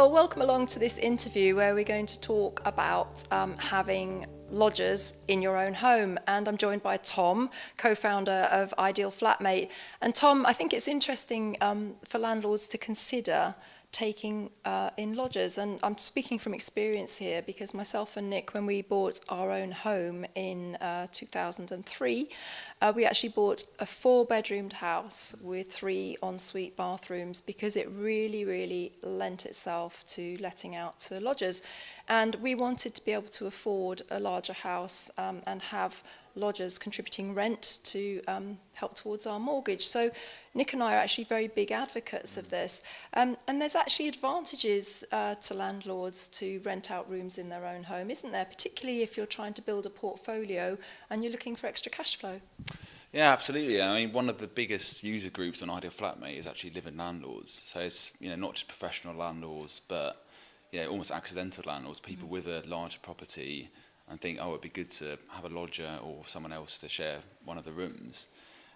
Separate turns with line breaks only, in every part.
Well, welcome along to this interview where we're going to talk about having lodgers in your own home. And I'm joined by Tom, co-founder of Ideal Flatmate. And Tom, I think it's interesting for landlords to consider taking in lodgers. And I'm speaking from experience here because myself and Nick, when we bought our own home in 2003, we actually bought a 4-bedroomed house with 3 ensuite bathrooms because it really lent itself to letting out to lodgers. And we wanted to be able to afford a larger house and have lodgers contributing rent to help towards our mortgage. So Nick and I are actually very big advocates of this. And there's actually advantages to landlords to rent out rooms in their own home, isn't there? Particularly if you're trying to build a portfolio and you're looking for extra cash flow.
Yeah, absolutely. I mean, one of the biggest user groups on Ideal Flatmate is actually live-in landlords. So it's not just professional landlords, but almost accidental landlords, people with a larger property and think, oh, it'd be good to have a lodger or someone else to share one of the rooms.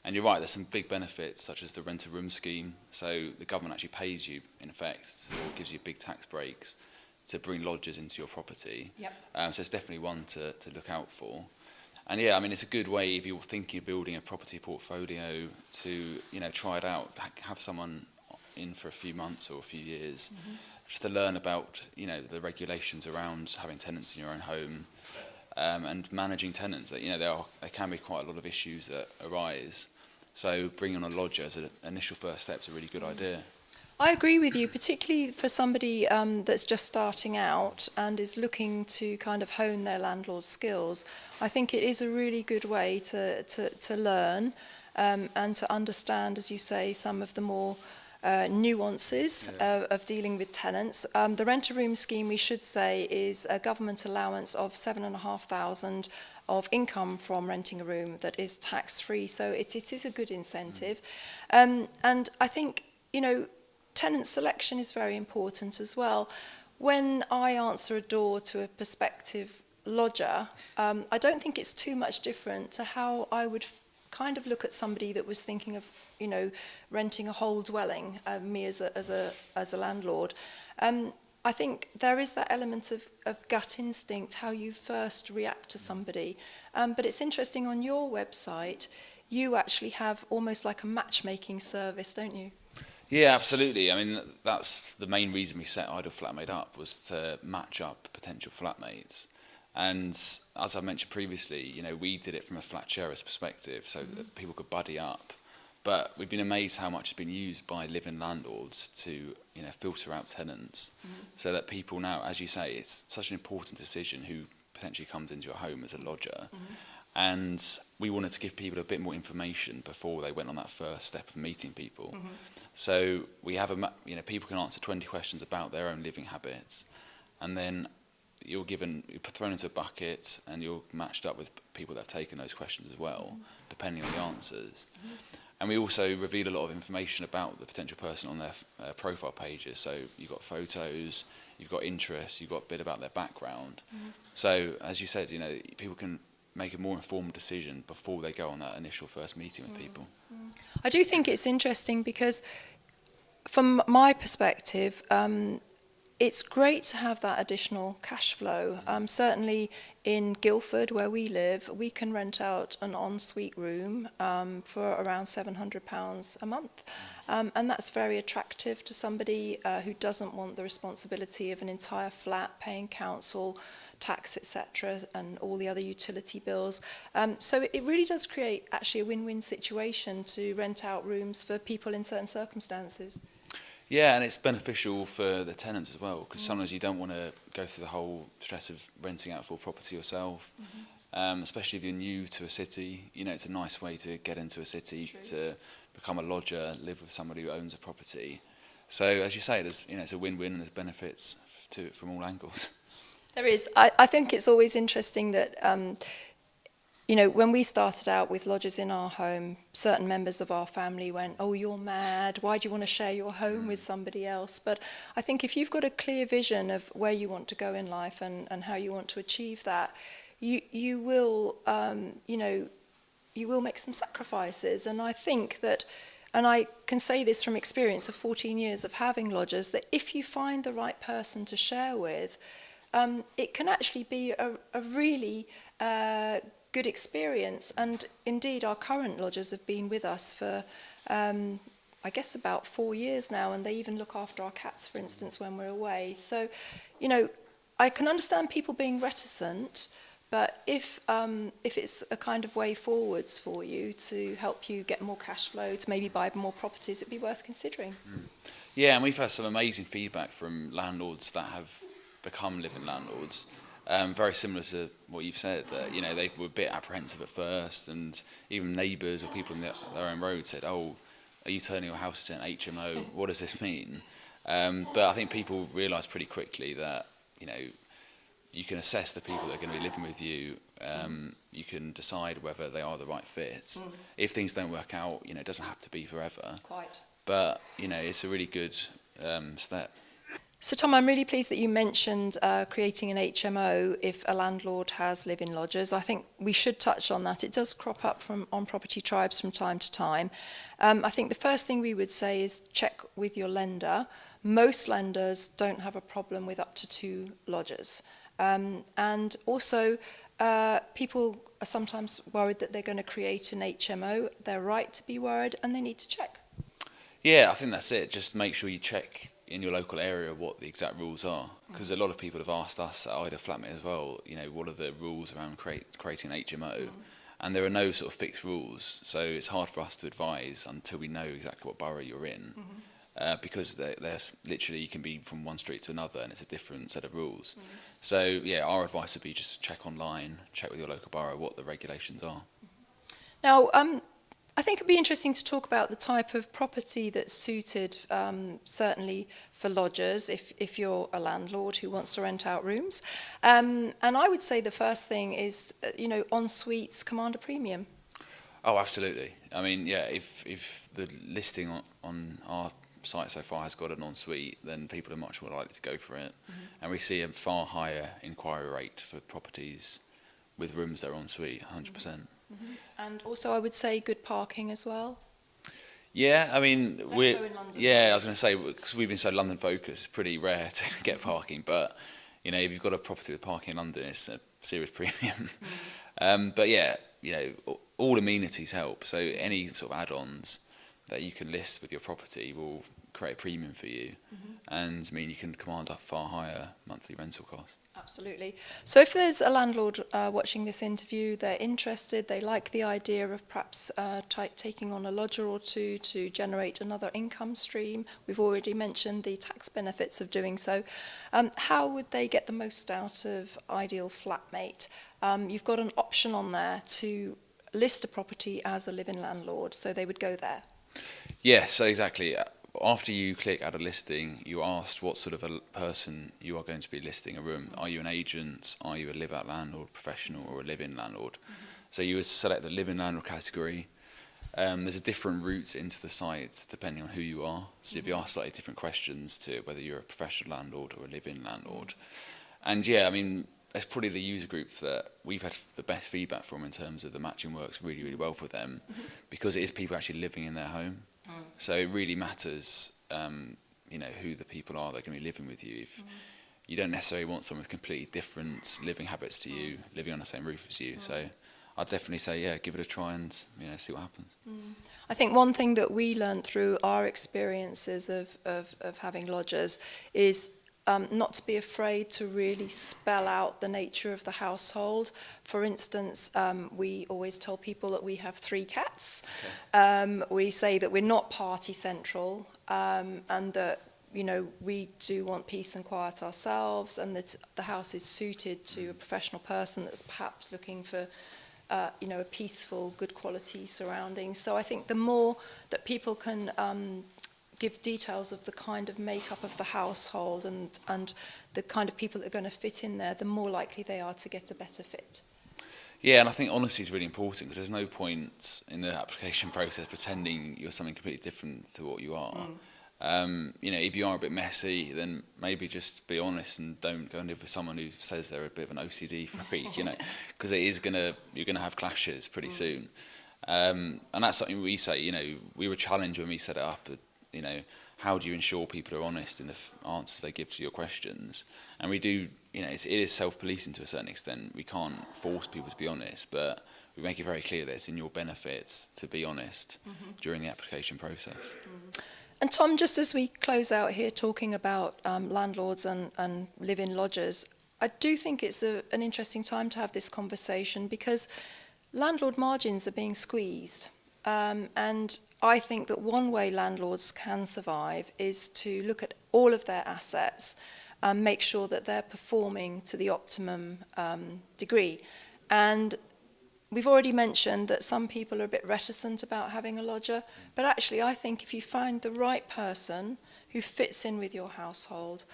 And you're right, there's some big benefits, such as the rent-a-room scheme. So the government actually pays you, in effect, or gives you big tax breaks to bring lodgers into your property.
Yep.
So it's definitely one to look out for. And yeah, I mean, it's a good way if you're thinking of building a property portfolio to, try it out, have someone in for a few months or a few years, just to learn about, the regulations around having tenants in your own home and managing tenants. There can be quite a lot of issues that arise. So bringing on a lodger as an initial first step is a really good idea.
I agree with you, particularly for somebody that's just starting out and is looking to kind of hone their landlord skills. I think it is a really good way to learn and to understand, as you say, some of the more nuances of dealing with tenants. The rent-a-room scheme, we should say, is a government allowance of $7,500 of income from renting a room that is tax-free. So it is a good incentive. And I think, tenant selection is very important as well. When I answer a door to a prospective lodger, I don't think it's too much different to how I would kind of look at somebody that was thinking of, renting a whole dwelling, me as a landlord. I think there is that element of gut instinct, how you first react to somebody. But it's interesting, on your website, you actually have almost like a matchmaking service, don't you?
Yeah, absolutely. I mean, that's the main reason we set Ideal Flatmate up, was to match up potential flatmates. And as I mentioned previously, we did it from a flat sharer's perspective, so that people could buddy up. But we've been amazed how much it's been used by live-in landlords to, filter out tenants, so that people now, as you say, it's such an important decision who potentially comes into your home as a lodger. And we wanted to give people a bit more information before they went on that first step of meeting people. So we have people can answer 20 questions about their own living habits, and then you're thrown into a bucket and you're matched up with people that have taken those questions as well, depending on the answers. And we also reveal a lot of information about the potential person on their profile pages. So you've got photos, you've got interests, you've got a bit about their background. So as you said, people can make a more informed decision before they go on that initial first meeting with people.
I do think it's interesting because, from my perspective, it's great to have that additional cash flow. Certainly in Guildford, where we live, we can rent out an ensuite room for around £700 a month. And that's very attractive to somebody who doesn't want the responsibility of an entire flat, paying council, tax, etc., and all the other utility bills. So it really does create actually a win-win situation to rent out rooms for people in certain circumstances.
Yeah, and it's beneficial for the tenants as well, because sometimes you don't want to go through the whole stress of renting out a full property yourself, especially if you're new to a city. It's a nice way to get into a city, to become a lodger, live with somebody who owns a property. So as you say, there's it's a win-win and there's benefits to it from all angles.
There is. I think it's always interesting that, when we started out with lodgers in our home, certain members of our family went, "Oh, you're mad. Why do you want to share your home with somebody else?" But I think if you've got a clear vision of where you want to go in life and how you want to achieve that, you will, you will make some sacrifices. And I think that and I can say this from experience of 14 years of having lodgers, that if you find the right person to share with, it can actually be a really good experience. And indeed, our current lodgers have been with us for, I guess, about 4 years now, and they even look after our cats, for instance, when we're away. So, you know, I can understand people being reticent, but if it's a kind of way forwards for you to help you get more cash flow, to maybe buy more properties, it'd be worth considering.
Yeah, and we've had some amazing feedback from landlords that have become living landlords. Very similar to what you've said, that, you know, they were a bit apprehensive at first, and even neighbours or people in their own road said, "Oh, are you turning your house into an HMO? What does this mean?" But I think people realise pretty quickly that, you know, you can assess the people that are going to be living with you. You can decide whether they are the right fit. If things don't work out, you know, it doesn't have to be forever.
Quite.
But, you know, it's a really good step.
So, Tom, I'm really pleased that you mentioned creating an HMO if a landlord has live-in lodgers. I think we should touch on that. It does crop up on property tribes from time to time. I think the first thing we would say is check with your lender. Most lenders don't have a problem with up to 2 lodgers. And also, people are sometimes worried that they're going to create an HMO. They're right to be worried, and they need to check.
Yeah, I think that's it. Just make sure you check in your local area what the exact rules are, because a lot of people have asked us at Ida Flatmate as well, you know, what are the rules around creating an HMO, and there are no sort of fixed rules, so it's hard for us to advise until we know exactly what borough you're in, because there's literally, you can be from one street to another and it's a different set of rules. So yeah, our advice would be just check online, check with your local borough what the regulations are.
Now, I think it'd be interesting to talk about the type of property that's suited, certainly for lodgers, if you're a landlord who wants to rent out rooms. And I would say the first thing is, you know, en-suites command a premium.
Oh, absolutely. I mean, yeah, if the listing on our site so far has got an ensuite, then people are much more likely to go for it. And we see a far higher inquiry rate for properties with rooms that are ensuite, 100%.
And also, I would say good parking as well.
Yeah, I mean,
Less so in London.
yeah, I was going to say, because we've been so London focused, it's pretty rare to get parking. But, you know, if you've got a property with parking in London, it's a serious premium. But yeah, you know, all amenities help. So any sort of add-ons that you can list with your property will create a premium for you, and mean you can command a far higher monthly rental cost.
Absolutely. So if there's a landlord watching this interview, they're interested, they like the idea of perhaps taking on a lodger or two to generate another income stream. We've already mentioned the tax benefits of doing so. How would they get the most out of Ideal Flatmate? You've got an option on there to list a property as a live-in landlord, so they would go there.
Yeah, so exactly. After you click add a listing, you're asked what sort of a person you are going to be listing a room. Are you an agent? Are you a live-out landlord, professional, or a live-in landlord? So you would select the live-in landlord category. There's a different route into the site depending on who you are. So you'll be asked slightly different questions to whether you're a professional landlord or a live-in landlord. And yeah, I mean, it's probably the user group that we've had the best feedback from in terms of the matching works really, really well for them, because it is people actually living in their home. So it really matters, you know, who the people are that are going to be living with you. If you don't necessarily want someone with completely different living habits to you, living on the same roof as you. So I'd definitely say, yeah, give it a try and, you know, see what happens.
I think one thing that we learned through our experiences of having lodgers is not to be afraid to really spell out the nature of the household. For instance, we always tell people that we have 3 cats. Okay. We say that we're not party central, and that, you know, we do want peace and quiet ourselves, and that the house is suited to a professional person that's perhaps looking for you know, a peaceful, good quality surroundings. So I think the more that people can give details of the kind of makeup of the household and the kind of people that are going to fit in there, the more likely they are to get a better fit.
Yeah, and I think honesty is really important, because there's no point in the application process pretending you're something completely different to what you are. You know, if you are a bit messy, then maybe just be honest and don't go and live with someone who says they're a bit of an OCD freak, you know, because you're gonna have clashes pretty soon. And that's something we say, we were challenged when we set it up, how do you ensure people are honest in the answers they give to your questions? And we do, it is self-policing to a certain extent. We can't force people to be honest, but we make it very clear that it's in your benefits to be honest during the application process.
And Tom, just as we close out here talking about landlords and live-in lodgers, I do think it's an interesting time to have this conversation because landlord margins are being squeezed. And I think that one way landlords can survive is to look at all of their assets and make sure that they're performing to the optimum degree. And we've already mentioned that some people are a bit reticent about having a lodger, but actually I think if you find the right person who fits in with your household,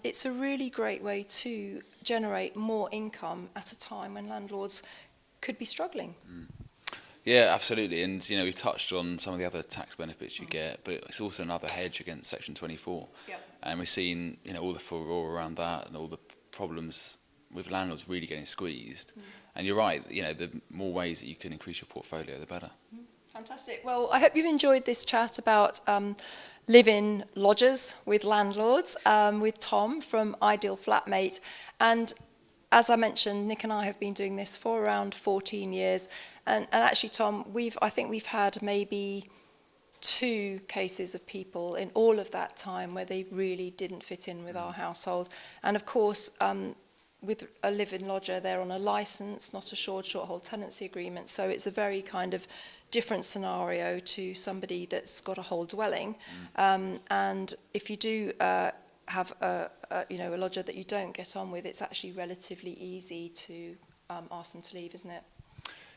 it's a really great way to generate more income at a time when landlords could be struggling.
Yeah, absolutely. And, we've touched on some of the other tax benefits you get, but it's also another hedge against Section 24.
Yep.
And we've seen, all the furore around that and all the problems with landlords really getting squeezed. And you're right, the more ways that you can increase your portfolio, the better.
Fantastic. Well, I hope you've enjoyed this chat about live-in lodgers with landlords with Tom from Ideal Flatmate. And as I mentioned, Nick and I have been doing this for around 14 years. And actually, Tom, I think we've had maybe 2 cases of people in all of that time where they really didn't fit in with our household. And of course, with a live-in lodger, they're on a license, not a short-hold tenancy agreement. So it's a very kind of different scenario to somebody that's got a whole dwelling. And if you do have a lodger that you don't get on with, it's actually relatively easy to ask them to leave, isn't it?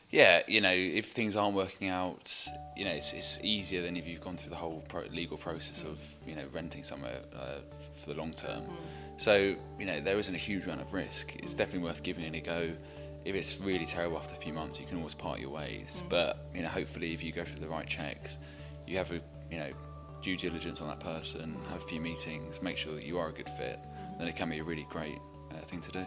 Yeah, if things aren't working out, it's easier than if you've gone through the whole legal process of, renting somewhere for the long term. So, there isn't a huge amount of risk. It's definitely worth giving it a go. If it's really terrible after a few months, you can always part your ways. But, hopefully if you go through the right checks, you have due diligence on that person, have a few meetings, make sure that you are a good fit, then it can be a really great thing to do.